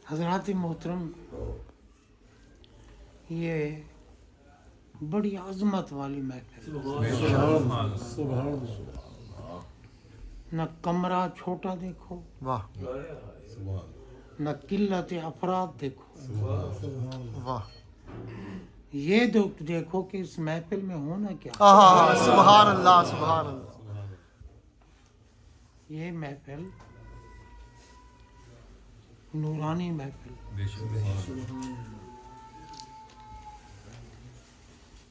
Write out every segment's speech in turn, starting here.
حضرات محترم، یہ بڑی عظمت والی محفل، نہ کمرہ چھوٹا دیکھو، واہ نہ قلت افراد دیکھو، واہ، یہ دیکھو کہ اس محفل میں ہونا کیا۔ سبحان اللہ سبحان اللہ۔ یہ محفل نورانی محفل،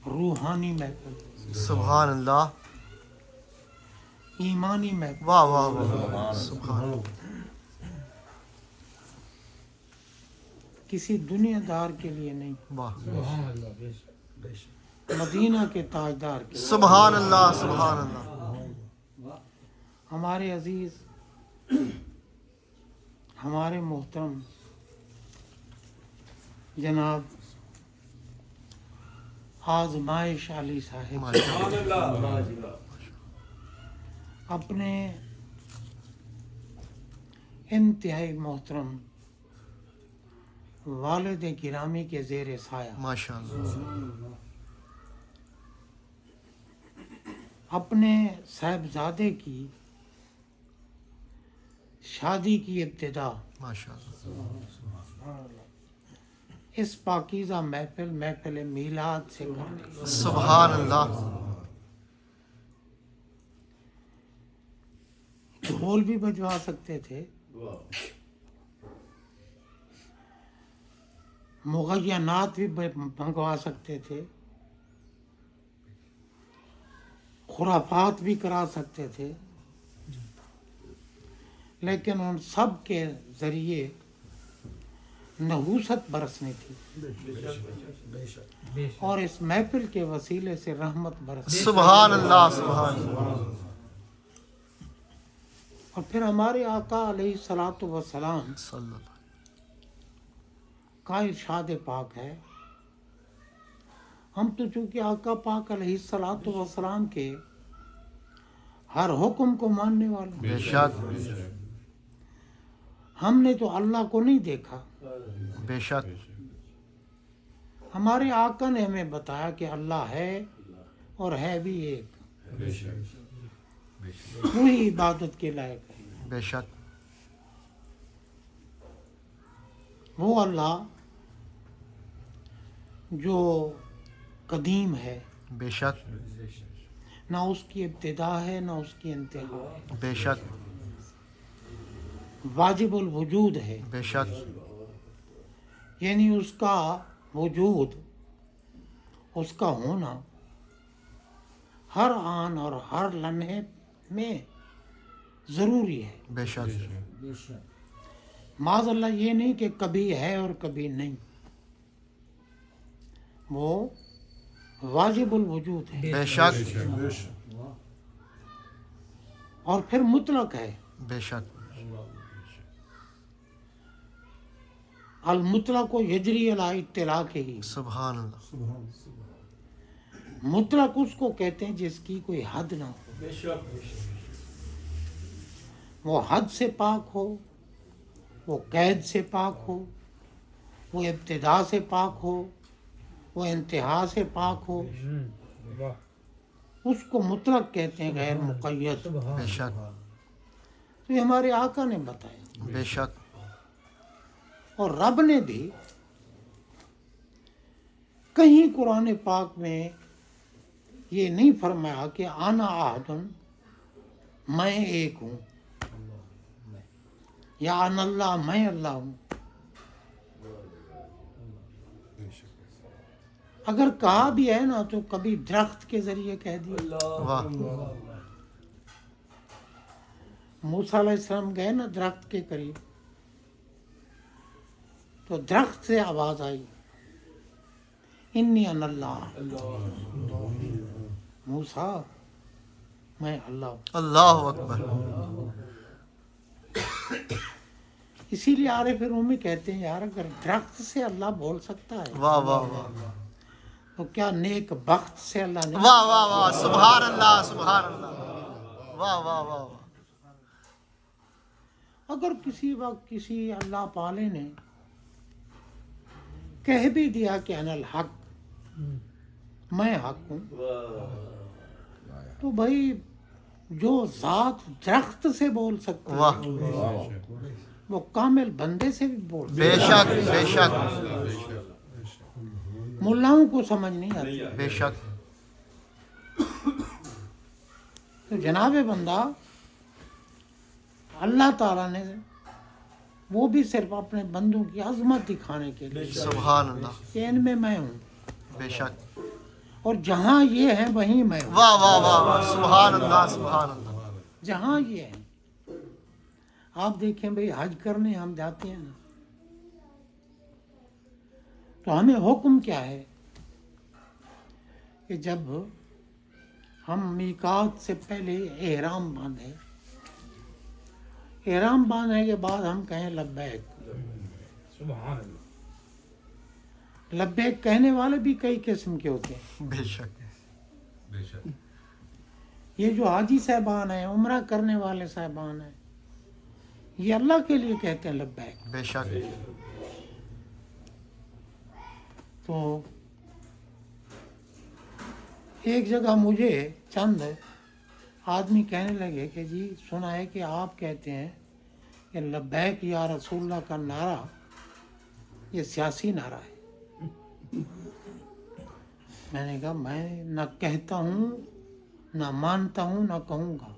روحانی محفل، سبحان اللہ، ایمانی محفل، واہ واہ واہ، سبحان اللہ، کسی دنیا دار کے لیے نہیں، واہ، مدینہ کے تاجدار کے لیے۔ سبحان اللہ سبحان اللہ۔ ہمارے عزیز، ہمارے محترم جناب آزمائش علی صاحب اپنے انتہائی محترم والد گرامی کے زیر سایہ ماشاء اللہ، اپنے صاحبزادے کی شادی کی ابتدا ماشاء اللہ، اس پاکیزہ محفل میلاد سے کر رہے ہیں۔ سبحان اللہ، ڈھول بھی بجوا سکتے تھے، مغینات بھی منگوا سکتے تھے، خرافات بھی کرا سکتے تھے، لیکن ان سب کے ذریعے نحوست برسنی تھی اور اس محفل کے وسیلے سے رحمت برسنی۔ سبحان اللہ سبحان اللہ، اور پھر ہمارے آقا علیہ الصلوۃ والسلام صلی اللہ، کا ارشاد پاک ہے، ہم تو چونکہ آقا پاک علیہ الصلوۃ والسلام کے ہر حکم کو ماننے والے بے شک ہم نے تو اللہ کو نہیں دیکھا، بے شک، ہمارے آقا نے ہمیں بتایا کہ اللہ ہے اور ہے بھی ایک، وہی عبادت کے لائق ہے۔ بے شک، وہ اللہ جو قدیم ہے، بے شک، نہ اس کی ابتدا ہے نہ اس کی انتہا ہے، بے شک، واجب الوجود ہے، بے شک، یعنی اس کا وجود، اس کا ہونا ہر آن اور ہر لمحے میں ضروری ہے۔ بے شک، معاذ اللہ یہ نہیں کہ کبھی ہے اور کبھی نہیں، وہ واجب الوجود ہے بے شک، اور پھر مطلق ہے۔ بے شک، المطلق و یجری علی اطلاق ہی، سبحان اللہ، مطلق اس کو کہتے ہیں جس کی کوئی حد نہ ہو، وہ حد سے پاک ہو، وہ قید سے پاک ہو، وہ ابتدا سے پاک ہو، وہ انتہا سے پاک ہو، اس کو مطلق کہتے ہیں، غیر مقید۔ بے شک، تو یہ ہمارے آقا نے بتایا، بے شک، اور رب نے بھی کہیں قرآن پاک میں یہ نہیں فرمایا کہ انا احدن، میں ایک ہوں، یا ان اللہ، میں اللہ ہوں۔ اگر کہا بھی ہے نا تو کبھی درخت کے ذریعے کہہ دیا۔ واہ، موسیٰ علیہ السلام گئے نا درخت کے قریب، تو درخت سے آواز آئی، انی انا اللہ، موسیٰ میں اللہ ہوں۔ اللہ اکبر، اسی لیے عارف رومی کہتے ہیں یار اگر درخت سے اللہ بول سکتا ہے واہ واہ واہ، تو کیا نیک بخت سے اللہ نہیں؟ واہ واہ واہ، سبحان اللہ سبحان اللہ، واہ واہ واہ واہ، اگر کسی وقت کسی اللہ پالے نے کہہ بھی دیا کہ انا الحق، میں حق ہوں، تو بھائی جو ذات درخت سے بول سکتی ہے واہ، وہ کامل بندے سے بھی بول سکتی بے شک بے شک ہے۔ ملاؤں کو سمجھ نہیں آتی۔ بے شک، تو جناب بندہ اللہ تعالیٰ نے وہ بھی صرف اپنے بندوں کی عظمت دکھانے کے لیے سبحان اللہ، کہ ان میں میں ہوں، بے شک، اور جہاں یہ ہیں وہیں میں ہوں، واہ واہ واہ واہ، سبحان اللہ سبحان اللہ، جہاں یہ ہیں۔ آپ دیکھیں بھئی حج کرنے ہم جاتے ہیں نا، تو ہمیں حکم کیا ہے کہ جب ہم میقات سے پہلے احرام باندھیں، احرام باندھنے کے بعد ہم کہیں لبیک۔ لبیک کہنے والے بھی کئی قسم کے ہوتے ہیں۔ بے شک، یہ جو حاجی صاحبان ہیں، عمرہ کرنے والے صاحبان ہیں، یہ اللہ کے لیے کہتے ہیں لبیک۔ بے شک، تو ایک جگہ مجھے چند آدمی کہنے لگے کہ جی سنا ہے کہ آپ کہتے ہیں کہ لبیک یا رسول اللہ کا نعرہ یہ سیاسی نعرہ ہے۔ میں نے کہا میں نہ کہتا ہوں، نہ مانتا ہوں، نہ کہوں گا،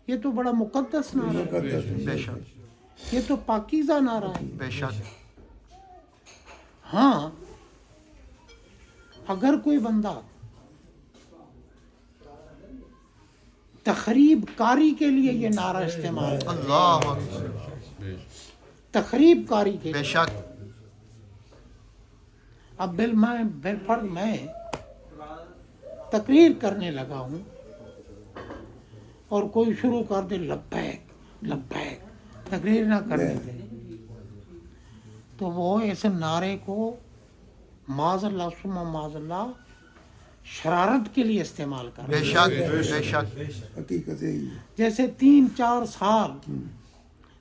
یہ تو بڑا مقدس نعرہ ہے، بے شک، یہ تو پاکیزہ نعرہ ہے۔ بے شک، ہاں اگر کوئی بندہ تخریب کاری کے لیے یہ نعرہ استعمال کرے، اللہ اکبر، تخریب کاری کے بے لیے، شک، اب بالفرض میں تقریر کرنے لگا ہوں اور کوئی شروع کر دے لبیک لبیک، تقریر نہ کرنے دے، تو وہ اس نعرے کو معاذ اللہ ثم معاذ اللہ شرارت کے لیے استعمال کر بے شک، بے شک، حقیقت یہی ہے۔ جیسے 3-4 سال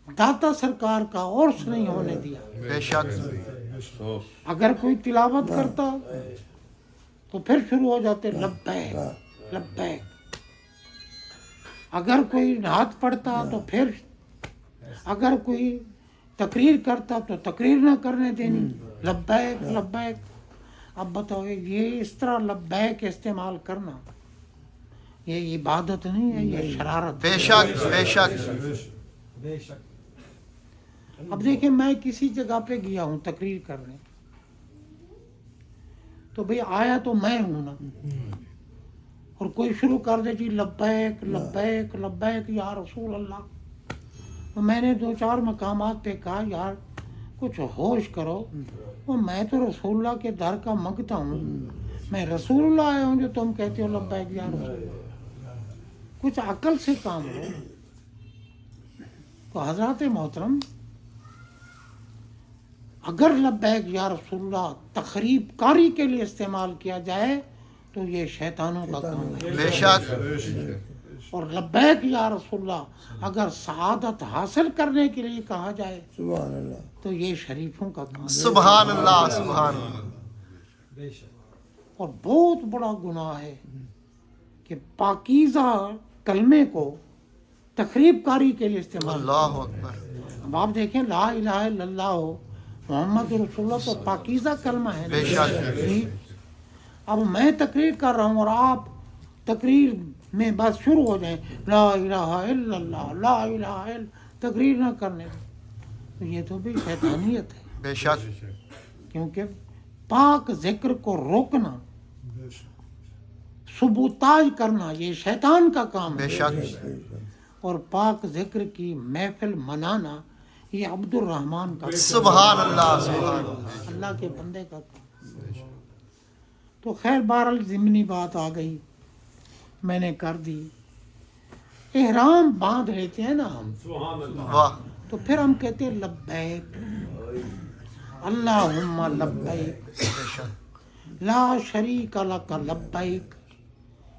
داتا سرکار کا عرس نہیں ہونے دیا، بے شک، اگر کوئی تلاوت کرتا تو پھر شروع ہو جاتے لبیک لبیک، اگر کوئی نعت پڑھتا تو پھر، اگر کوئی تقریر کرتا تو تقریر نہ کرنے دینی، لبیک لبیک۔ اب بتاؤ یہ اس طرح لبیک استعمال کرنا یہ عبادت نہیں ہے، یہ شرارت ہے۔ بے شک، بے شک، اب دیکھیں میں کسی جگہ پہ گیا ہوں تقریر کرنے، تو بھئی آیا تو میں ہوں نا، اور کوئی شروع کر دے جی لبیک لبیک لبیک یا رسول اللہ، تو میں نے 2-4 مقامات پہ کہا یار کچھ ہوش کرو، وہ میں تو رسول اللہ کے در کا منگتا ہوں، میں رسول اللہ آیا ہوں جو تم کہتے ہو لبیک یا رسول اللہ، کچھ عقل سے کام لو۔ تو حضرات محترم اگر لبیک یا رسول اللہ تخریب کاری کے لیے استعمال کیا جائے تو یہ شیطانوں کا کام ہے، بے شک، اور لبیک یا رسول اللہ اگر سعادت حاصل کرنے کے لیے کہا جائے سبحان اللہ، تو یہ شریفوں کا کام ہے، سبحان اللہ سبحان اللہ، اور بہت بڑا گناہ ہے کہ پاکیزہ کلمے کو تخریب کاری کے لیے استعمال۔ اللہ اکبر، اب آپ دیکھیں لا الہ الا اللہ محمد رسول اللہ تو پاکیزہ کلمہ ہے نا۔ بے شک، جی اب میں تقریر کر رہا ہوں اور آپ تقریر میں بس شروع ہو جائیں لا الہ الا اللہ لا الہ الا، تقریر نہ کرنے، تو یہ تو بھی شیطانیت ہے، بے شک، کیونکہ پاک ذکر کو روکنا، سبوتاج کرنا یہ شیطان کا کام بے ہے، شک، اور پاک ذکر کی محفل منانا یہ عبد الرحمن کا کام سبحان اللہ سبحان اللہ، ہے، اللہ کے بندے کا کام۔ تو خیر بہرحال ضمنی بات آ گئی، میں نے کر دی، احرام باندھ لیتے ہیں نا ہم، واہ، تو پھر ہم کہتے ہیں لبیک اللہم لبیک بے شک، لا شریک لک لبیک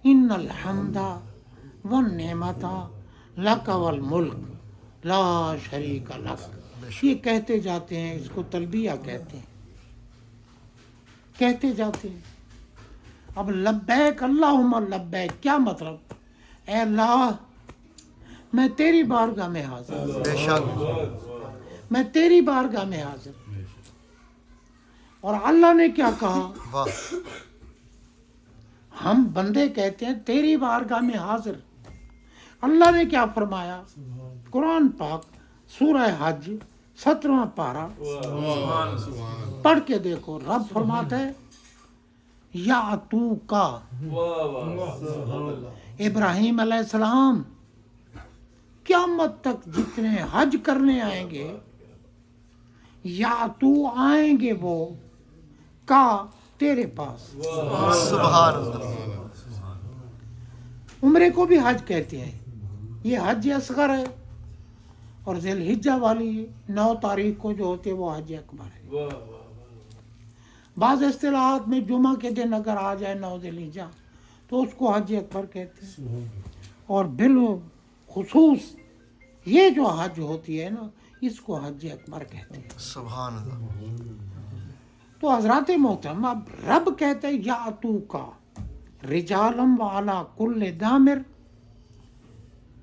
ان الحمد والنعمت لک والملک لا شریک لک۔ یہ کہتے جاتے ہیں، اس کو تلبیہ کہتے ہیں، کہتے جاتے ہیں۔ اب لبیک اللہم لبیک کیا مطلب؟ اے اللہ میں تیری بارگاہ میں حاضر، بے شک میں تیری بارگاہ میں حاضر۔ اور اللہ نے کیا کہا؟ واہ ہم بندے کہتے ہیں تیری بارگاہ میں حاضر، اللہ نے کیا فرمایا؟ قرآن پاک سورہ حج 17واں پارہ پڑھ کے دیکھو، رب فرماتا ہے یا تو کا ابراہیم علیہ السلام قیامت تک جتنے حج کرنے آئیں گے یا تو آئیں گے وہ کا تیرے پاس۔ سبحان اللہ عمرے کو بھی حج کہتے ہیں، یہ حج اصغر ہے، اور ذی الحجہ والی 9 تاریخ کو جو ہوتے وہ حج اکبر ہے۔ بعض اصطلاحات میں جمعہ کے دن اگر آ جائے 9 ذی الحجہ تو اس کو حج اکبر کہتے ہیں، اور بالخصوص یہ جو حج ہوتی ہے نا اس کو حج اکبر کہتے ہیں۔ سبحان اللہ تو حضرات محترم اب رب کہتے ہیں یا تو کا رجالم والا کل دامر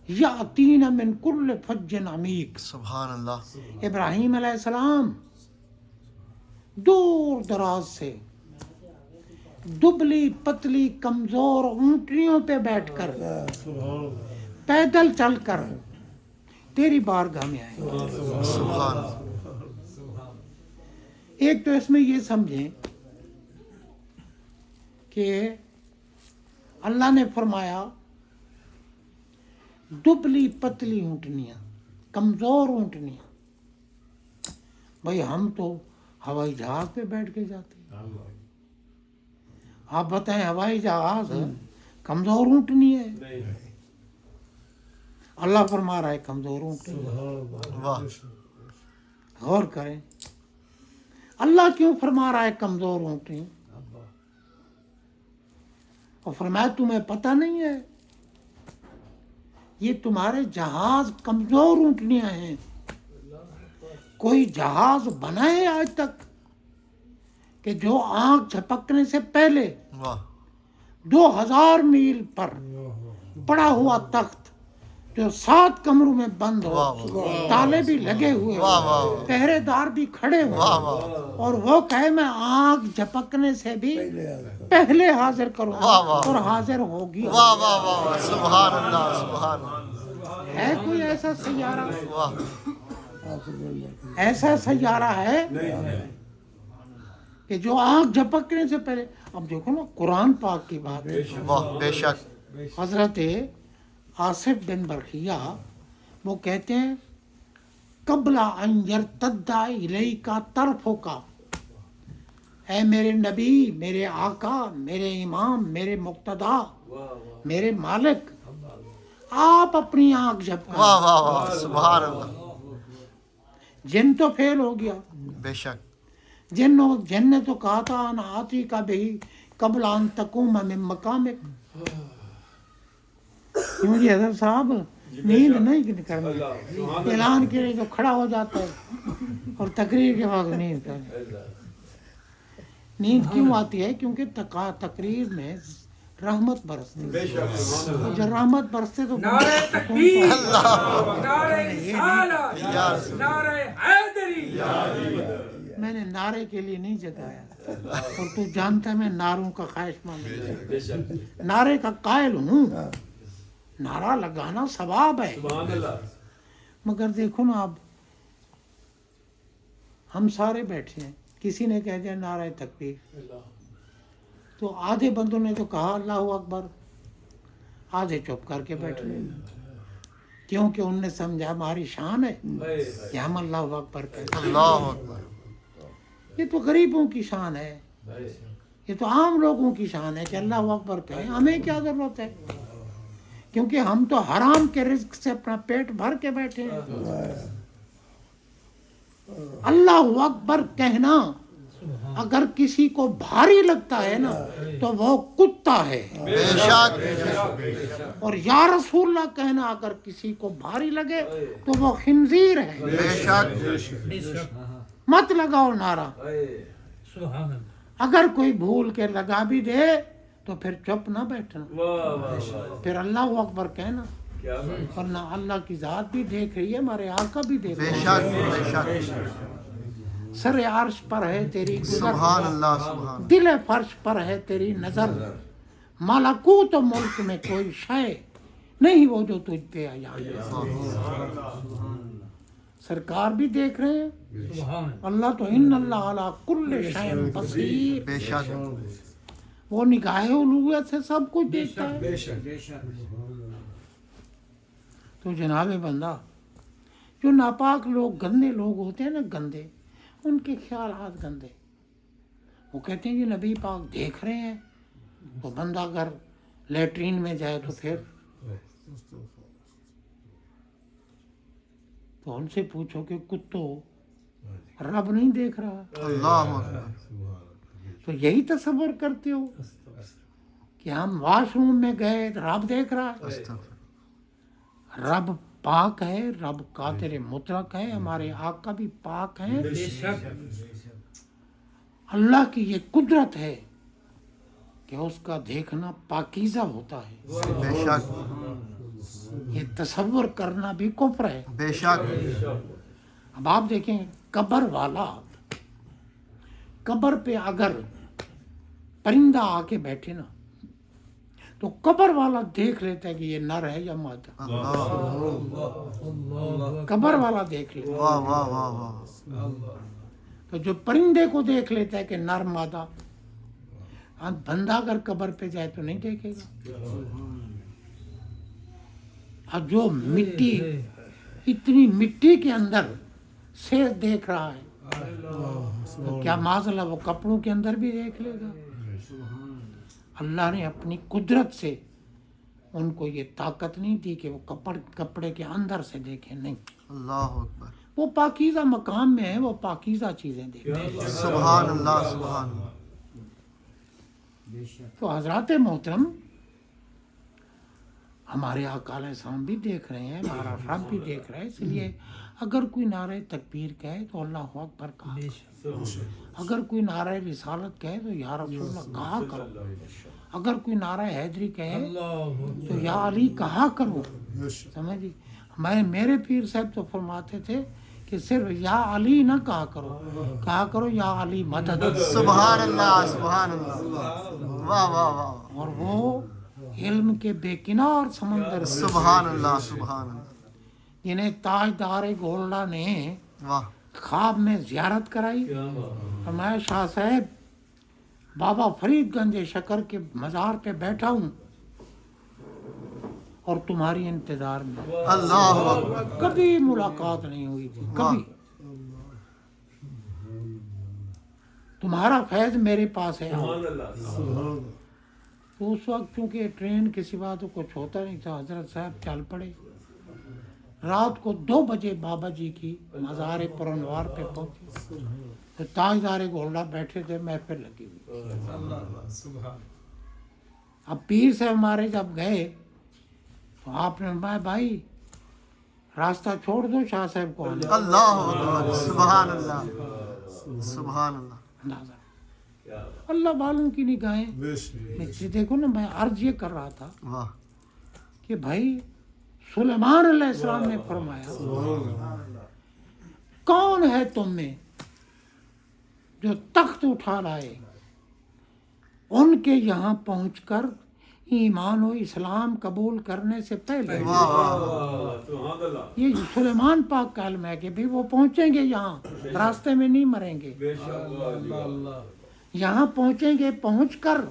یاتین من کل فج عمیق۔ سبحان اللہ ابراہیم علیہ السلام دور دراز سے دبلی پتلی کمزور اونٹنیوں پہ بیٹھ کر پیدل چل کر تیری بارگاہ میں آئے۔ سبحان اللہ ایک تو اس میں یہ سمجھیں کہ اللہ نے فرمایا دبلی پتلی اونٹنیاں، کمزور اونٹنیاں، بھائی ہم تو ہوائی جہاز پہ بیٹھ کے جاتے ہیں، آپ بتائیں ہوائی جہاز کمزور اونٹنی ہے؟ اللہ فرما رہا ہے کمزور اونٹنی۔ واہ غور کریں اللہ کیوں فرما رہا ہے کمزور اونٹنی؟ اور فرمایا تمہیں پتہ نہیں ہے یہ تمہارے جہاز کمزور اونٹنیاں ہیں۔ کوئی جہاز بنا ہے آج تک کہ جو آنکھ جھپکنے سے پہلے واہ 2000 میل پر پڑا ہوا تخت جو 7 کمروں میں بند ہو، واہ تالے بھی لگے ہوئے واہ ہو، واہ پہرے دار بھی کھڑے ہوئے، واہ واہ اور وہ کہے میں آنکھ جھپکنے سے بھی پہلے حاضر کروں واہ واہ اور حاضر ہوگی۔ واہ واہ واہ سبحان اللہ سبحان اللہ ہے کوئی ایسا سیارہ؟ واہ ایسا سیارہ ہے کہ جو آنکھ جھپکنے سے پہلے؟ اب دیکھو نا قرآن پاک کی بات ہے۔ واہ بے شک حضرت آصف بن برخیہ وہ کہتے ہیں قبل ان یرتد الیک طرفک، اے میرے نبی، میرے آقا، میرے امام، میرے مقتدا، میرے مالک، آپ اپنی آنکھ جھپکائیں۔ واہ واہ واہ سبحان اللہ جن تو فیل ہو گیا، بے شک جن نے تو کہا تھا ان آتی کا بہی قبل ان تقوم من مقامک۔ کیوں جی حضرت صاحب نیند نہیں کرنی، اعلان کے لیے جو کھڑا ہو جاتا ہے اور تقریر کے وقت نیند کرنی۔ نیند کیوں آتی ہے؟ کیونکہ تقریر میں رحمت برستی ہے، اور جب رحمت برستے تو نعرہ تکبیر، نعرہ رسالت، نعرہ حیدری۔ میں نے نعرے کے لیے نہیں جگایا، اور تو جانتا ہے میں نعروں کا خواہش مند ہوں، نعرے کا قائل ہوں، نعرہ لگانا ثواب ہے، مگر دیکھو نا اب ہم سارے بیٹھے ہیں، کسی نے کہہ دیا نعرہ تکبیر، تو آدھے بندوں نے تو کہا اللہ اکبر، آدھے چپ کر کے بیٹھے، کیونکہ ان نے سمجھا ہماری شان ہے کہ ہم اللہ اکبر کہتے ہیں۔ اللہ اکبر یہ تو غریبوں کی شان ہے، یہ تو عام لوگوں کی شان ہے کہ اللہ اکبر کہیں، ہمیں کیا ضرورت ہے؟ کیونکہ ہم تو حرام کے رزق سے اپنا پیٹ بھر کے بیٹھے ہیں۔ اللہ اکبر کہنا اگر کسی کو بھاری لگتا ہے نا تو وہ کتا کتا ہے، بے شک اور یا رسول اللہ کہنا اگر کسی کو بھاری لگے تو وہ خنزیر ہے۔ بے شک مت لگاؤ نعرہ، سبحان اللہ، اگر کوئی بھول کے لگا بھی دے تو پھر چپ نہ بیٹھنا، پھر اللہ اکبر کہنا، ورنہ اللہ کی ذات بھی دیکھ رہی ہے، ہمارے آقا بھی دیکھ بے رہے ہیں۔ شک بے شک سر عرش پر ہے تیری گزر، سبحان اللہ سبحان دل فرش پر ہے تیری نظر، ملکوت و ملک میں کوئی شے نہیں وہ جو تجھ پہ آیا ہے۔ سرکار بھی دیکھ رہے ہیں، سبحان اللہ تو ان اللہ علی کل شیء بصیر، بے شک وہ نگاہ الوہیت سے سب کچھ دیکھتا ہے۔ تو جناب بندہ، جو ناپاک لوگ، گندے لوگ ہوتے ہیں نا، گندے، ان کے خیالات گندے، وہ کہتے ہیں یہ نبی پاک دیکھ رہے ہیں، تو بندہ اگر لیٹرین میں جائے تو پھر تو ان سے پوچھو کہ کتو رب نہیں دیکھ رہا؟ اللہ اکبر تو یہی تصور کرتے ہو کہ ہم واش روم میں گئے تو رب دیکھ رہا ہے؟ استغفر رب پاک ہے، رب قادر مطلق ہے، ہمارے آقا بھی پاک ہیں۔ بے شک اللہ کی یہ قدرت ہے کہ اس کا دیکھنا پاکیزہ ہوتا ہے، بے شک یہ تصور کرنا بھی کفر ہے۔ بے شک اب آپ دیکھیں قبر والا، قبر پہ اگر پرندہ آ کے بیٹھے نا تو قبر والا دیکھ لیتا ہے کہ یہ نر ہے یا مادہ، قبر والا دیکھ لیتا ہے۔ واہ واہ واہ واہ تو جو پرندے کو دیکھ لیتا ہے کہ نر مادہ، بندہ اگر قبر پہ جائے تو نہیں دیکھے گا۔ اب جو مٹی، اتنی مٹی کے اندر سے دیکھ رہا ہے تو کیا معاذ اللہ وہ کپڑوں کے اندر بھی دیکھ لے گا؟ اللہ نے اپنی قدرت سے ان کو یہ طاقت نہیں دی کہ وہ کپڑے کے اندر سے دیکھیں، نہیں، اللہ اکبر وہ پاکیزہ مقام میں ہے، وہ پاکیزہ چیزیں دیکھیں۔ سبحان اللہ سبحان اللہ تو حضرات محترم، ہمارے آقا علیہ السلام بھی دیکھ رہے ہیں، ہمارا رب بھی دیکھ رہا ہے، اس لیے اگر کوئی نعرہ تکبیر کہے تو اللہ اکبر کہا، اگر کوئی نعرہ رسالت کہے تو یا رسول اللہ کہا کرو، اگر کوئی نعرہ حیدری کہے تو یا علی کہا کرو، سمجھی؟ میرے پیر صاحب تو فرماتے تھے کہ صرف یا علی نہ کہا کرو یا علی مدد، سبحان اللہ سبحان اللہ واہ واہ واہ اور وہ علم کے بے کنار سمندر، سبحان اللہ سبحان اللہ جنہیں تاجدار گولڈا نے واہ خواب میں زیارت کرائی، فرمایا شاہ صاحب بابا فرید گنج شکر کے مزار پہ بیٹھا ہوں اور تمہاری انتظار میں، اللہ اکبر کبھی ملاقات نہیں ہوئی تھی، کبھی، تمہارا فیض میرے پاس ہے۔ تو اس وقت چونکہ ٹرین کے سوا تو کچھ ہوتا نہیں تھا، حضرت صاحب چل پڑے، رات کو 2 بجے بابا جی کی مزار پرنوار پہ پہنچے، تو تاجدار گولڈا بیٹھے تھے، محفل لگی ہوئی۔ اب پیر صاحب ہمارے جب گئے تو آپ نے فرمایا بھائی راستہ چھوڑ دو شاہ صاحب کو آنے، اللہ اکبر سبحان اللہ سبحان اللہ اندازہ اللہ والوں کی نگاہیں دیکھو نا۔ میں عرض یہ کر رہا تھا واہ کہ بھائی سلیمان علیہ السلام نے فرمایا کون ہے تم میں جو تخت اٹھا لائے، ان کے یہاں پہنچ کر ایمان و اسلام قبول کرنے سے پہلے، یہ سلیمان پاک کا علم ہے کہ بھی وہ پہنچیں گے یہاں، راستے میں نہیں مریں گے، یہاں پہنچیں گے، پہنچ کر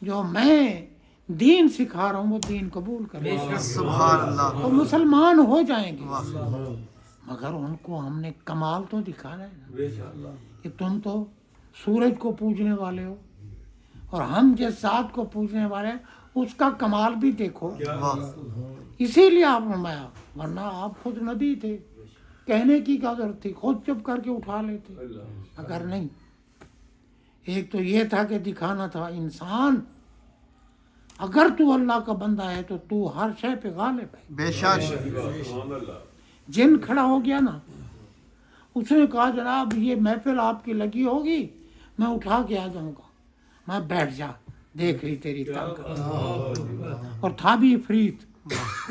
جو میں دین سکھا رہا ہوں وہ دین قبول کریں گے، سبحان اللہ تو مسلمان ہو جائیں گے۔ مگر ان کو ہم نے کمال تو دکھانا ہے نا، کہ تم تو سورج کو پوجنے والے ہو اور ہم جس ذات کو پوجنے والے ہیں اس کا کمال بھی دیکھو، واہ اسی لیے آپ فرمایا، ورنہ آپ خود نبی تھے، کہنے کی کیا ضرورت تھی، خود چپ کر کے اٹھا لیتے، اگر نہیں۔ ایک تو یہ تھا کہ دکھانا تھا انسان اگر تو اللہ کا بندہ ہے تو تو ہر شے پہ غالب ہے. بے شک جن کھڑا ہو گیا نا, اس نے کہا جناب یہ محفل آپ کی لگی ہوگی, میں اٹھا کے آ جاؤں گا. میں بیٹھ جا, دیکھ رہی تیری طاقت. اور تھا بھی عفریت,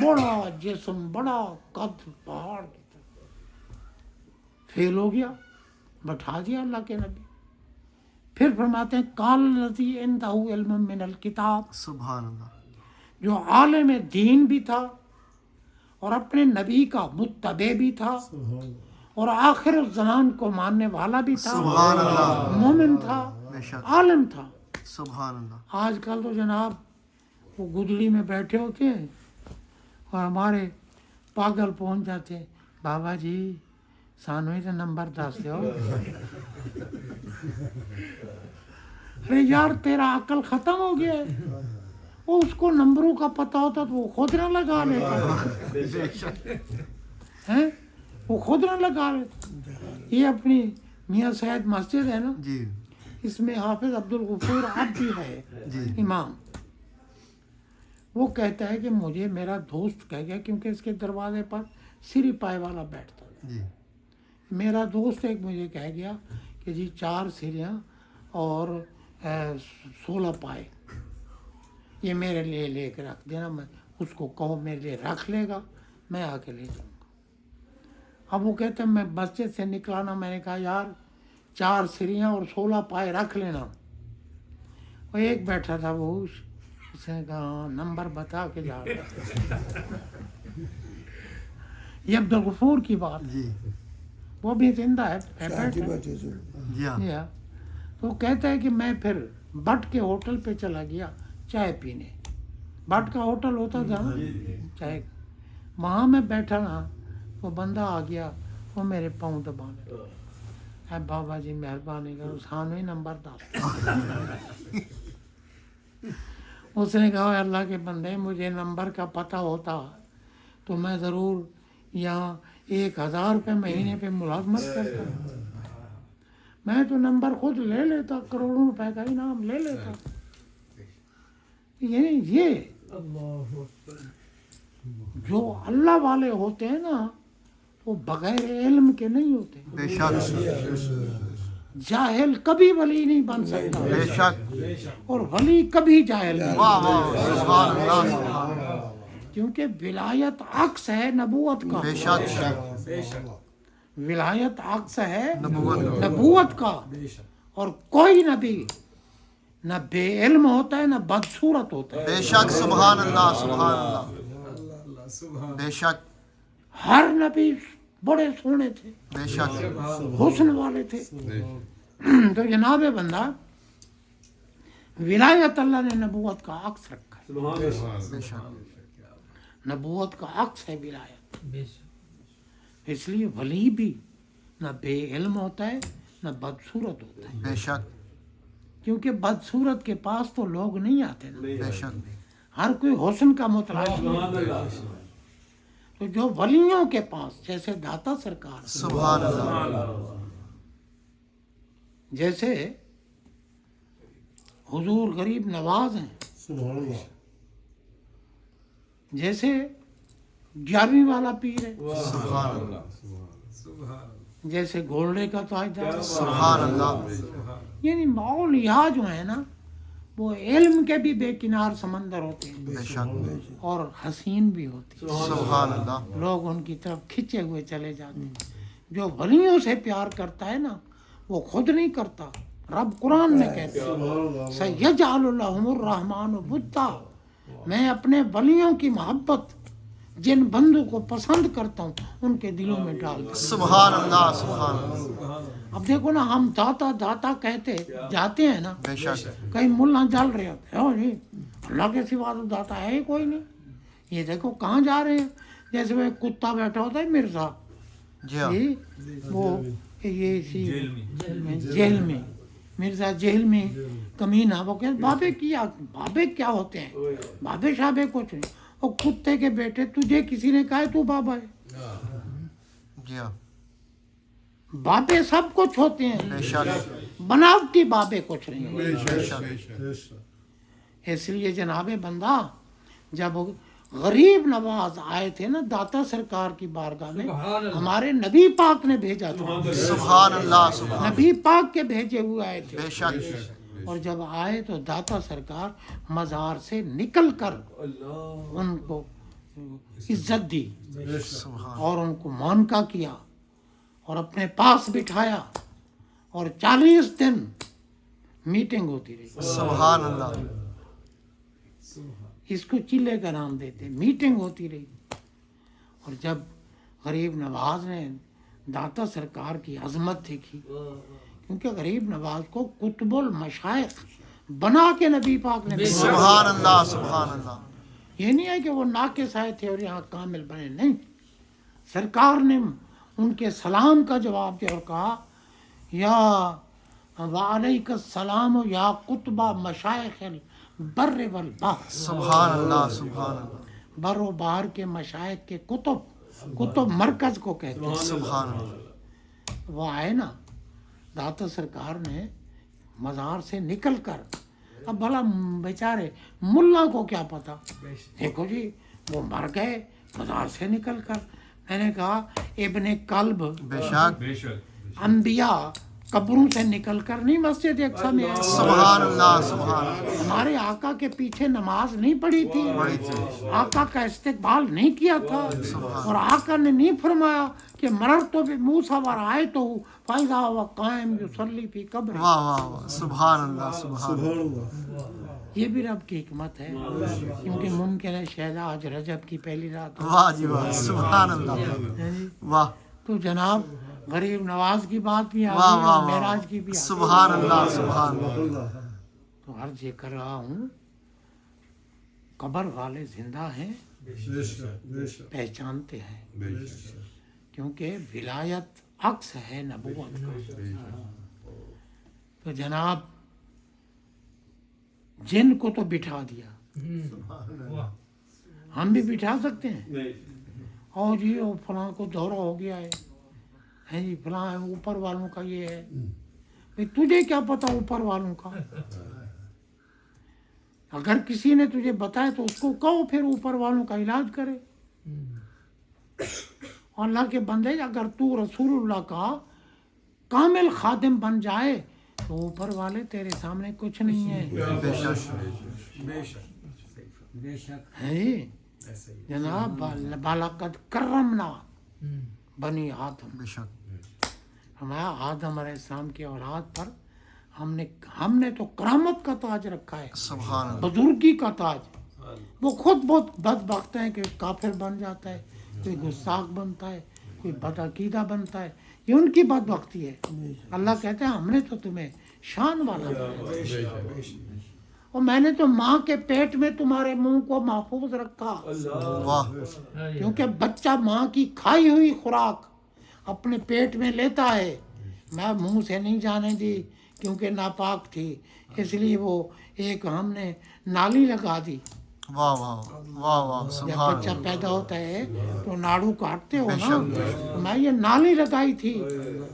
بڑا جسم, بڑا قد, پہاڑ کی طرح. فیل ہو گیا, بٹھا دیا اللہ کے نبی. پھر فرماتے ہیں قال الذی عندہ علم من الکتاب, سبحان اللہ. جو عالم دین بھی تھا اور اپنے نبی کا متبع بھی تھا اور آخر الزمان کو ماننے والا بھی تھا, سبحان اللہ. مومن تھا, بے شک. عالم تھا. سبحان اللہ. آج کل تو جناب وہ گدڑی میں بیٹھے ہوتے ہیں اور ہمارے پاگل پہنچ جاتے ہیں, بابا جی سانو ہی تو نمبر دس دو. ارے یار تیرا عقل ختم ہو گیا ہے. وہ اس کو نمبروں کا پتہ ہوتا تو وہ خود نہ لگا لیتا ہیں, وہ خود نہ لگا لیتا. یہ اپنی میاں سید مسجد ہے نا, جی اس میں حافظ عبدالغفور اب بھی ہے امام. وہ کہتا ہے کہ مجھے میرا دوست کہہ گیا, کیونکہ اس کے دروازے پر سری پائے والا بیٹھتا ہے. جی میرا دوست ایک مجھے کہہ گیا کہ جی 4 سریاں اور 16 پائے یہ میرے لیے لے کے رکھ دینا. میں اس کو کہو میرے لیے رکھ لے گا, میں آ کے لے جاؤں گا. اب وہ کہتے ہیں میں مسجد سے نکلا نا, میں نے کہا یار 4 سریاں اور 16 پائے رکھ لینا. وہ ایک بیٹھا تھا وہ, اس نے کہا نمبر بتا کے جا رہا. یہ عبدالغفور کی بات, جی وہ بھی زندہ ہے, ساتھی بچے سے جی ہاں. یا تو کہتا ہے کہ میں پھر بٹ کے ہوٹل پہ چلا گیا چائے پینے. بٹ کا ہوٹل ہوتا تھا نا چائے, وہاں میں بیٹھا نا, وہ بندہ آ گیا, وہ میرے پاؤں دبانے لگا. اے بابا جی مہربانی کرو سانو ہی نمبر دس. اس نے کہا اللہ کے بندے مجھے نمبر کا پتہ ہوتا تو میں ضرور یہاں 1000 روپے مہینے پہ ملازمت کرتا. میں تو نمبر خود لے لیتا, کروڑوں روپے کا انعام لے لیتا. یہ جو اللہ والے ہوتے ہیں نا وہ بغیر علم کے نہیں ہوتے. بے شک جاہل کبھی ولی نہیں بن سکتا, بے شک. اور ولی کبھی جاہل نہیں. واہ واہ سبحان اللہ سبحان اللہ. کیونکہ ولایت عکس ہے نبوت کا. بے شک ولایت عکس ہے نبوت. نبوت کا. اور کوئی نبی نہ بے علم ہوتا ہے نہ بدصورت ہوتا ہے. بے شک سبحان اللہ سبحان اللہ. بے شک ہر نبی بڑے سونے تھے, بے شک. حسن والے تھے. تو جناب بندہ ولایت اللہ نے نبوت کا عکس رکھا ہے. بے شک نبوت کا عکس ہے ولایت. اس لیے ولی بھی نہ بے علم ہوتا ہے نہ بدصورت ہوتا ہے. بے شک کیونکہ بدصورت کے پاس تو لوگ نہیں آتے نا, بے شک. ہر کوئی حسن کا متلاشی ہے. تو جو ولیوں کے پاس جیسے داتا سرکار, سبحان اللہ. جیسے حضور غریب نواز ہیں, جیسے 11ویں والا پیر ہے, سبحان اللہ. جیسے گولڈے کا تاجدار. سبحان اللہ. یعنی اولیاء جو ہیں نا وہ علم کے بھی بے کنار سمندر ہوتے ہیں بے شک اور حسین بھی ہوتی ہیں. سبحان اللہ. لوگ ان کی طرف کھنچے ہوئے چلے جاتے ہیں. جو ولیوں سے پیار کرتا ہے نا وہ خود نہیں کرتا. رب قرآن میں کہتے ہیں سیجعل لہم الرحمن ودا, میں اپنے ولیوں کی محبت جن بندوں کو پسند کرتا ہوں ان کے دلوں میں ڈال دوں. سبحان اللہ سبحان اللہ. اب دیکھو نا ہم داتا داتا کہتے جاتے ہیں نا, بے شک کہیں ملا جل رہے ہوتے ہیں جی اللہ کے سوا تو داتا ہے ہی کوئی نہیں. یہ دیکھو کہاں جا رہے ہیں, جیسے وہ کتا بیٹھا ہوتا ہے مرزا, جی ہاں. وہ یہ جیل میں مرزا جیل میں کمینہ, وہ کہ بابے کیا ہوتے ہیں, بابے شابے کچھ نہیں. اور کتے کے بیٹے تجھے کسی نے کہا ہے تو بابا ہے. جی ہاں. بابے سب کچھ ہوتے ہیں, بے شک بناوٹی بابے کچھ نہیں ہوتے. بے شک. اس لیے جناب بندہ جب غریب نواز آئے تھے نا داتا سرکار کی بارگاہ میں، ہمارے نبی پاک نے بھیجا تھا، سبحان اللہ سبحان نبی پاک کے بھیجے ہوئے آئے تھے، بے شک اور جب آئے تو داتا سرکار مزار سے نکل کر ان کو عزت دی سبحان اور ان کو مانکا کیا اور اپنے پاس بٹھایا اور 40 دن میٹنگ ہوتی رہی. سبحان اللہ اس کو چلے کا نام دیتے، میٹنگ ہوتی رہی. اور جب غریب نواز نے داتا سرکار کی عظمت دیکھی، کیونکہ غریب نواز کو قطب المشائخ بنا کے نبی پاک نے بھیجا. سبحان اللہ سبحان اللہ یہ نہیں ہے کہ وہ ناقص آئے تھے اور یہاں کامل بنے، نہیں، سرکار نے ان کے سلام کا جواب دیا اور کہا یا وعلیک السلام یا قطب مشائخ البر والبحر، سبحان اللہ سبحان اللہ بر و بحر کے مشائخ کے قطب مرکز کو کہتے ہیں. سبحان اللہ وہ آئے نا، داتا سرکار نے مزار سے نکل کر، اب بھلا بیچارے ملا کو کیا پتا، دیکھو جی وہ مر گئے مزار سے نکل کر. میں نے کہا ابن کلب بے شک انبیاء قبروں سے نکل کر نہیں مسجد اقصی میں آئے. سبحان اللہ سبحان اللہ ہمارے آقا کے پیچھے نماز نہیں پڑھی تھی، آقا کا استقبال نہیں کیا تھا، اور آقا نے نہیں فرمایا کہ مررت بموسیٰ ورأیتہ فإذا هو قائم یصلی فی قبرہ. واہ واہ واہ سبحان اللہ سبحان اللہ سبحان اللہ. یہ بھی رب کی حکمت ہے، کیونکہ ممکن ہے شاید آج رجب کی پہلی رات ہو. واہ جی واہ سبحان اللہ واہ تو جناب غریب نواز کی بات بھی آ واہ گئی واہ اور معراج کی بھی آ گئی. سبحان اللہ سبحان اللہ تو عرض یہ کر رہا ہوں، قبر والے زندہ ہیں، بے شک بے شک پہچانتے ہیں، بے شک. کیونکہ ولایت عکس ہے نبوت کا. تو جناب جن کو تو بٹھا دیا، ہم بھی بٹھا سکتے ہیں. اور جی وہ فلاں کو دورہ ہو گیا ہے جی، فلاں ہے، اوپر والوں کا یہ ہے. بھئی تجھے کیا پتا اوپر والوں کا؟ اگر کسی نے تجھے بتایا تو اس کو کہو پھر اوپر والوں کا علاج کرے. اور اللہ کے بندے اگر تو رسول اللہ کا کامل خادم بن جائے تو اوپر والے تیرے سامنے کچھ نہیں ہے. بے شک ہے جی جناب بالقد کرمنا بنی آدم. بے شک ہمارا آدم علیہ السلام کی اولاد پر ہم نے تو کرامت کا تاج رکھا ہے، سبحان اللہ بزرگی کا تاج. وہ خود بہت بدبخت ہیں کہ کافر بن جاتا ہے، کوئی گستاخ بنتا ہے، کوئی بدعقیدہ بنتا ہے. یہ ان کی بدبختی ہے. اللہ کہتے ہیں ہم نے تو تمہیں شان والا بنایا، اور میں نے تو ماں کے پیٹ میں تمہارے منہ کو محفوظ رکھا، واہ کیونکہ بچہ ماں کی کھائی ہوئی خوراک اپنے پیٹ میں لیتا ہے. میں منہ سے نہیں جانے دی کیونکہ ناپاک تھی، اس لیے وہ ایک ہم نے نالی لگا دی. واہ واہ واہ واہ جب سبحان بچہ اللہ پیدا ہوتا ہے تو ناڑو کاٹتے ہو نا، تو میں یہ نالی لگائی تھی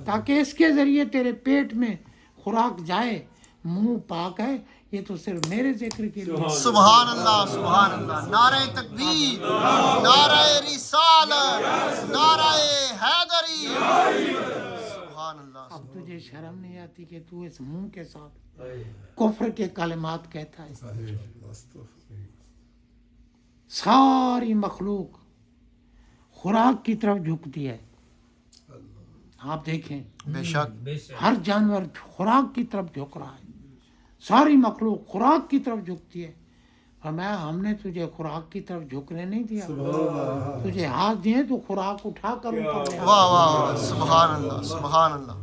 تاکہ اس کے ذریعے تیرے پیٹ میں خوراک جائے. منہ پاک ہے، یہ تو صرف میرے ذکر کے لیے. سبحان اللہ سبحان اللہ نعرہ تکبیر، نعرہ رسالت، نعرہ حیدری. سبحان اللہ اب تجھے شرم نہیں آتی کہ تو اس منہ کے ساتھ کفر کے کلمات کہتا ہے؟ ساری مخلوق خوراک کی طرف جھکتی ہے. آپ دیکھیں بے شک ہر جانور خوراک کی طرف جھک رہا ہے، ساری مخلوق خوراک کی طرف جھکتی ہے. فرمایا ہم نے تجھے خوراک کی طرف جھکنے نہیں دیا، تجھے ہاتھ دیے تو خوراک اٹھا کر اوپر لے آ. واہ واہ واہ سبحان اللہ سبحان اللہ.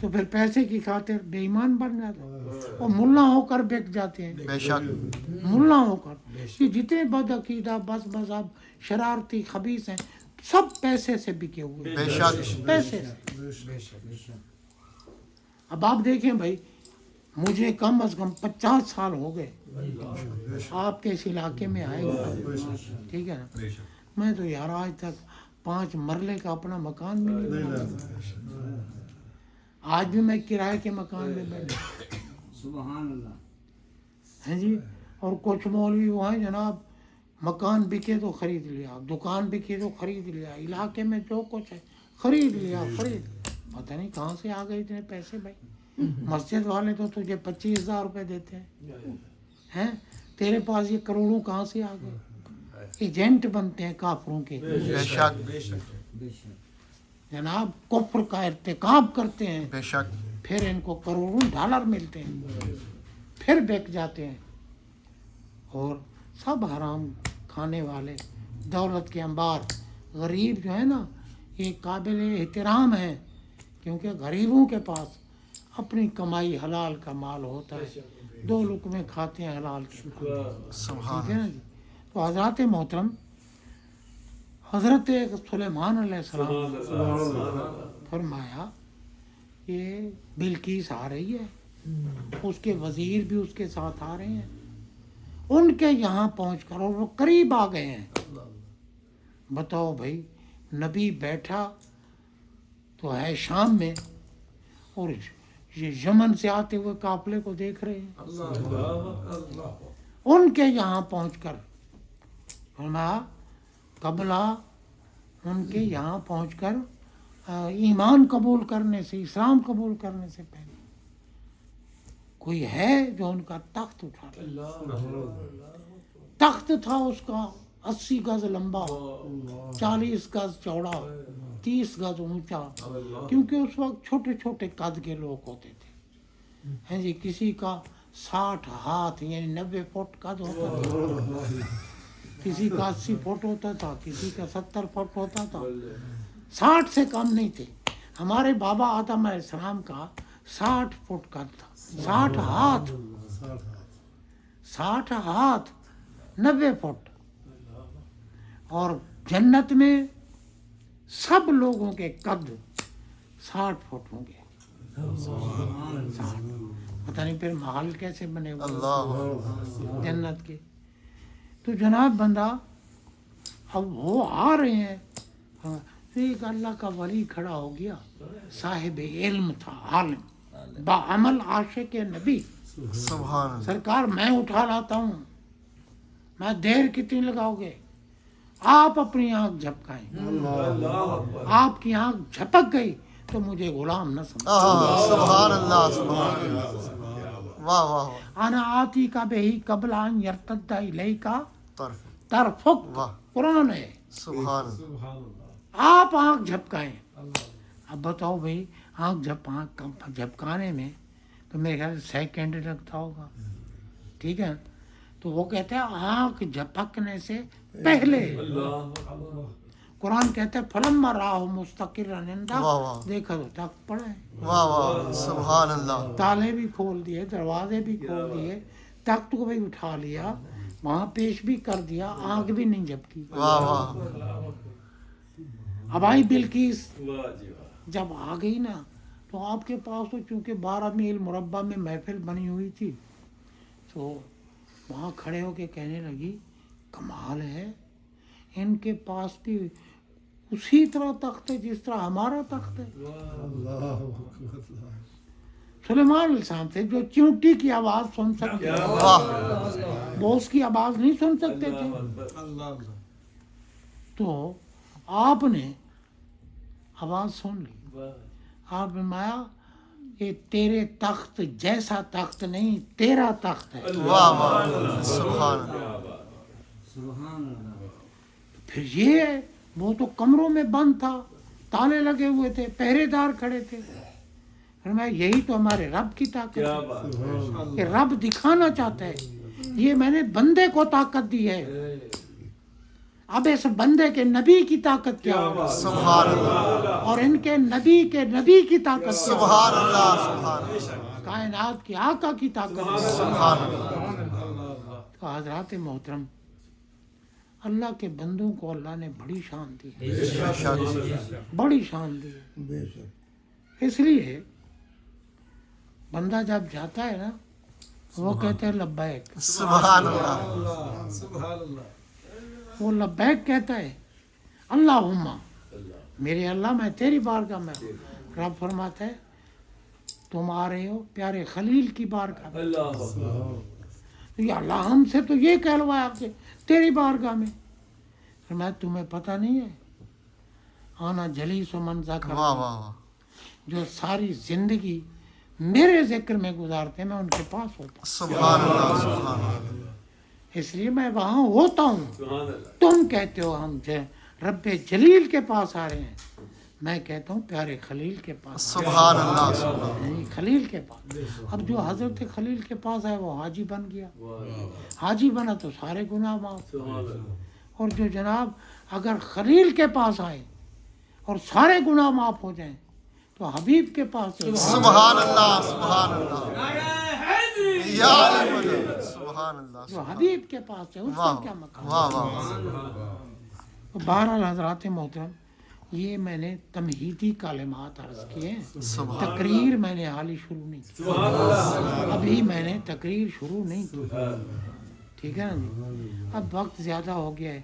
تو پھر پیسے کی خاطر بے ایمان بن جاتے ہیں اور ملا ہو کر بک جاتے ہیں. بے شک ملا ہو کر یہ جتنے بد عقیدہ بس مذہب شرارتی خبیث ہیں سب پیسے سے بکے ہوئے بے شک پیسے سے. اب آپ دیکھیں بھائی، مجھے کم از کم 50 سال ہو گئے آپ کے اس علاقے میں آئے ہوئے، ٹھیک ہے نا. میں تو یار آج تک 5 مرلے کا اپنا مکان بھی نہیں بنا. آج بھی میں کرائے کے مکان میں بیٹھا. سبحان اللہ. ہیں جی، اور کچھ مولوی وہ ہیں جناب مکان بکے تو خرید لیا, دکان بکی تو خرید لیا, علاقے میں جو کچھ ہے خرید لیا, پتہ نہیں کہاں سے آ گئے اتنے پیسے بھائی. مسجد والے تو تجھے 25,000 روپے دیتے ہیں, تیرے پاس یہ کروڑوں کہاں سے آ گئے؟ ایجنٹ بنتے ہیں کافروں کے بے شک جناب, کفر کا ارتکاب کرتے ہیں, بے شک پھر ان کو کروڑوں ڈالر ملتے ہیں, پھر بک جاتے ہیں. اور سب حرام کھانے والے, دولت کے انبار. غریب جو ہے نا یہ قابل احترام ہے, کیونکہ غریبوں کے پاس اپنی کمائی حلال کا مال ہوتا ہے, 2 لقمے کھاتے ہیں حلال کے, سبحان ٹھیک ہے نا جی. تو حضرات محترم, حضرت سلیمان علیہ السلام فرمایا یہ بلقیس آ رہی ہے, اس کے وزیر بھی اس کے ساتھ آ رہے ہیں. ان کے یہاں پہنچ کر, اور وہ قریب آ گئے ہیں. بتاؤ بھائی, نبی بیٹھا تو ہے شام میں, اور یہ یمن سے آتے ہوئے قافلے کو دیکھ رہے ہیں. ان کے یہاں پہنچ کر فرمایا قبلہ ان کے یہاں پہنچ کر ایمان قبول کرنے سے, اسلام قبول کرنے سے پہلے کوئی ہے جو ان کا تخت اٹھا لے. تخت تھا اس کا 80 گز لمبا, 40 گز چوڑا, 30 گز اونچا, کیونکہ اس وقت چھوٹے چھوٹے قد کے لوگ ہوتے تھے ہیں جی. کسی کا 60 ہاتھ یعنی 90 فٹ قد ہوتا تھا, کسی کا 80 فٹ ہوتا تھا, کسی کا 70 فٹ ہوتا تھا, 60 سے کم نہیں تھے. ہمارے بابا آدم علیہ السلام کا 60 فٹ قد تھا, 60 ہاتھ, 60 ہاتھ 90 فٹ. اور جنت میں سب لوگوں کے قد 60 فٹ ہوں گے. 60 پتہ نہیں پھر محل کیسے بنے ہوئے اللہ جنت کے. تو جناب بندہ اب وہ آ رہے ہیں, ایک اللہ کا ولی کھڑا ہو گیا, صاحب علم تھا, عالم باعمل عاشق نبی. سبحان اللہ سرکار میں اٹھا لاتا ہوں, میں دیر کتنی لگاؤ گے؟ آپ اپنی آنکھ جھپکائیں, آپ کی آنکھ جھپک گئی تو مجھے غلام نہ سمجھ. سبحان اللہ سبحان اللہ واہ واہ انا آتی کا بہی قبل ان یرتد الیکا طرف طرفک, واہ قرآن ہے. سبحان اللہ آپ آنکھ جھپکائیں. اب بتاؤ بھائی, آنکھ جھپکانے میں تو میرے خیال سے سیکنڈ لگتا ہوگا, ٹھیک ہے. تو وہ کہتے ہیں آنکھ جھپکنے سے پہلے. قرآن کہتا ہے فلما راہ مستقرا عندہ, واہ واہ دیکھا تو تخت پڑا ہے, واہ واہ سبحان اللہ تالے بھی کھول دیے, دروازے بھی کھول دیے, تخت کو بھی اٹھا لیا, وہاں پیش بھی کر دیا, آنکھ بھی نہیں جھپکی. واہ واہ اب آئی بلقیس, جب آ گئی نا تو آپ کے پاس تو چونکہ 12 میل مربع میں محفل بنی ہوئی تھی, تو وہاں کھڑے ہو کے کہنے لگی کمال ہے, ان کے پاس بھی اسی طرح تخت ہے جس طرح ہمارا تخت ہے. سلیمان علیہ السلام سے جو چونٹی کی آواز سن سکتے تھے, واہ بوس کی آواز نہیں سن سکتے تھے, تو آپ نے آواز سن لی. آپ نے مایا یہ تیرے تخت جیسا تخت نہیں, تیرا تخت ہے. واہ واہ سبحان اللہ پھر یہ وہ تو کمروں میں بند تھا, تالے لگے ہوئے تھے, پہرے دار کھڑے تھے. پھر میں یہی تو ہمارے رب کی طاقت ہے کہ رب دکھانا چاہتا ہے, یہ میں نے بندے کو طاقت دی ہے, اب اس بندے کے نبی کی طاقت کیا ہوگا, سبحان اللہ اور ان کے نبی کی طاقت کیا ہوگا, سبحان اللہ سبحان اللہ کائنات کے آقا کی طاقت کیا ہوگا. سبحان اللہ تو حضرات محترم, اللہ کے بندوں کو اللہ نے بڑی شان دی ہے, بے شک بڑی شان دی ہے. اس لیے بندہ جب جاتا ہے نا وہ کہتے ہیں لبیک, سبحان اللہ وہ لبیک کہتا ہے, اللہم میرے اللہ میں تیری بارگاہ میں ہوں. رب فرماتا ہے تم آ رہے ہو پیارے خلیل کی بارگاہ میں, یا اللہ ہم سے تو یہ کہلوایا آپ سے تیری بارگاہ میں. میں تمہیں پتہ نہیں ہے آنا جلیس و من ذکر واہ واہ واہ. جو ساری زندگی میرے ذکر میں گزارتے ہیں میں ان کے پاس ہوتا ہوں. سبحان اللہ سبحان اللہ. اس لیے میں وہاں ہوتا ہوں. تم کہتے ہو ہم رب جلیل کے پاس آ رہے ہیں, میں کہتا ہوں پیارے خلیل کے پاس. سبحان اللہ سبحان نہیں, خلیل کے پاس. اب جو حضرت خلیل کے پاس آئے وہ حاجی بن گیا. حاجی بنا تو سارے گناہ معاف. اور جو جناب اگر خلیل کے پاس آئے اور سارے گناہ معاف ہو جائیں تو حبیب کے پاس اللہ. سبحان اللہ سبحان اللہ. یا علی مدد. سبحان اللہ. جو حبیب کے پاس ہے اس کا کیا مقام. واہ واہ. بہرحال حضرات محترم, یہ میں نے تمہیدی کلمات عرض کیے ہیں. تقریر میں نے حال ہی شروع نہیں کی, ابھی میں نے تقریر شروع نہیں کی. ٹھیک ہے نا جی. اب وقت زیادہ ہو گیا ہے,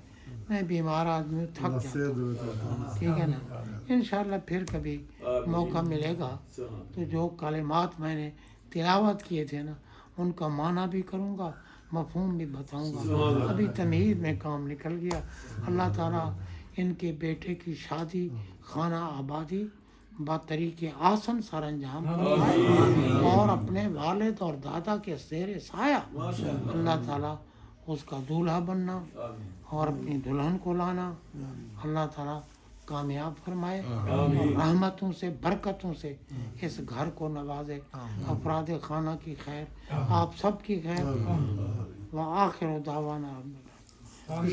میں بیمار آدمی تھک جاتا ہوں. ٹھیک ہے نا, انشاءاللہ پھر کبھی موقع ملے گا تو جو کلمات میں نے تلاوت کیے تھے نا ان کا معنی بھی کروں گا, مفہوم بھی بتاؤں گا. ابھی تمہید میں کام نکل گیا. اللہ تعالیٰ ان کے بیٹے کی شادی خانہ آبادی بطریق آسن سر انجام فرمائے اور اپنے والد اور دادا کے زیر سایہ اللہ تعالیٰ اس کا دولہا بننا اور اپنی دلہن کو لانا اللہ تعالیٰ کامیاب فرمائے اور رحمتوں سے برکتوں سے اس گھر کو نوازے. افراد خانہ کی خیر, آپ سب کی خیر. وآخر دعوانا